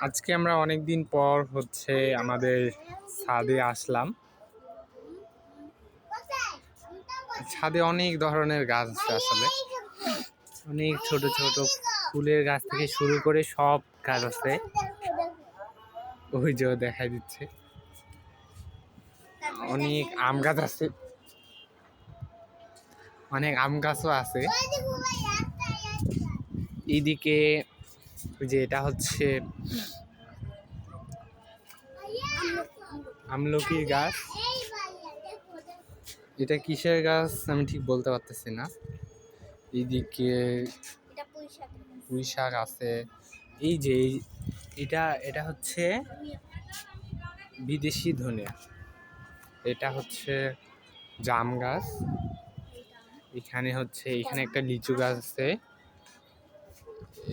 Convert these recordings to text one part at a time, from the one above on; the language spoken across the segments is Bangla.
আজকে আমরা অনেকদিন পর আমাদের ছাদে আসলাম। ছাদে অনেক ধরনের গাছ আছে, আসলে অনেক ছোট ছোট ফুলের গাছ থেকে শুরু করে সব গাছ আছে। ওই যে দেখাই দিচ্ছে, অনেক আম গাছ আছে, অনেক আম গাছও আছে। এইদিকে যে এটা হচ্ছে আমলকির গাছ। এটা কিসের গাছ আমি ঠিক বলতে পারতেছি না। এইদিকে পুঁই শাক আছে। এই যে এটা এটা হচ্ছে বিদেশি ধনিয়া। এটা হচ্ছে জাম গাছ। এখানে একটা লিচু গাছ আছে।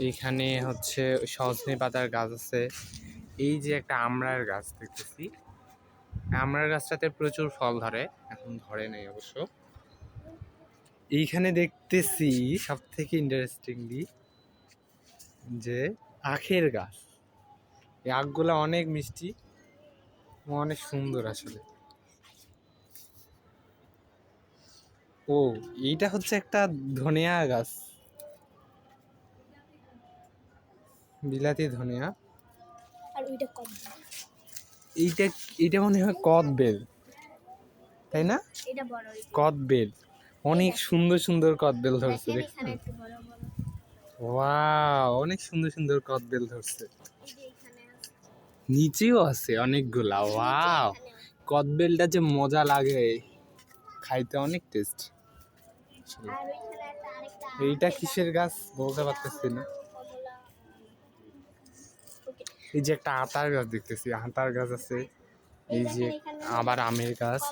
এখানে হচ্ছে সজনে পাতার গাছ আছে। এই যে একটা আমড়ার গাছ দেখতেছি, আমড়ার গাছটাতে প্রচুর ফল ধরে, এখন ধরে নেই অবশ্য। এইখানে দেখতেছি সব থেকে ইন্টারেস্টিংলি যে আখের গাছ। এই আখগুলা অনেক মিষ্টি, অনেক সুন্দর আসলে। ও, এইটা হচ্ছে একটা ধনিয়া গাছ, বিলাতি ধনিয়া। আর ওইটা কম। এইটা এইটা মনে হয় কদবেল, তাই না? এটা বড়, কদবেল, অনেক সুন্দর সুন্দর কদবেল ধরছে, দেখছেন? একটু বড় বড়। ওয়াও, অনেক সুন্দর সুন্দর কদবেল ধরছে। এই যে এখানে আছে, নিচেও আছে অনেকগুলা। ওয়াও, কদবেলটা যে মজা লাগে খাইতে, অনেক টেস্ট। আর ওইখানে একটা আরেকটা এইটা কিসের গাছ বলতে পারতেছি না। কমলা। ওকে, এই যে একটা আতার গাছ দেখতেছি, আতার গাছ আছে। এই যে আবার আমের গাছ।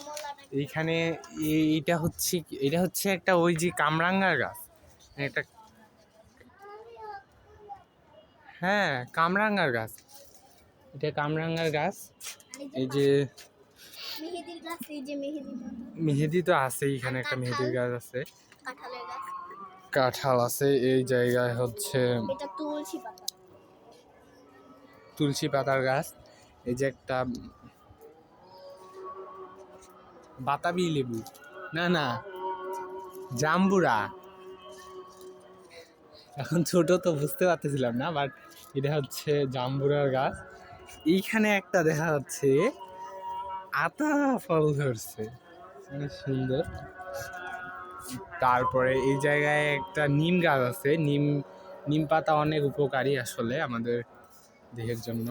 এইখানে এটা হচ্ছে একটা ওই যে কামরাঙ্গার গাছ, একটা, হ্যাঁ কামরাঙ্গার গাছ, এটা কামরাঙ্গার গাছ। এই যে মেহেদির গাছ, এই যে মেহেদি। মেহেদি তো আছে, এখানে একটা মেহেদির গাছ আছে, কাঁঠালের গাছ, কাঁঠাল আছে। এই জায়গায় হচ্ছে এটা তুলসী পাতা, তুলসী পাতার গাছ। এই যে একটা বাতাবি লেবু, না না, জাম্বুরা। এখন ছোট তো বুঝতে পারতেছিলাম না, বাট এটা হচ্ছে জাম্বুরার গাছ। এইখানে একটা দেখা যাচ্ছে আতা ফল ধরছে, অনেক সুন্দর। তারপরে এই জায়গায় একটা নিম গাছ আছে। নিম নিম পাতা অনেক উপকারী আসলে আমাদের দেহের জন্য।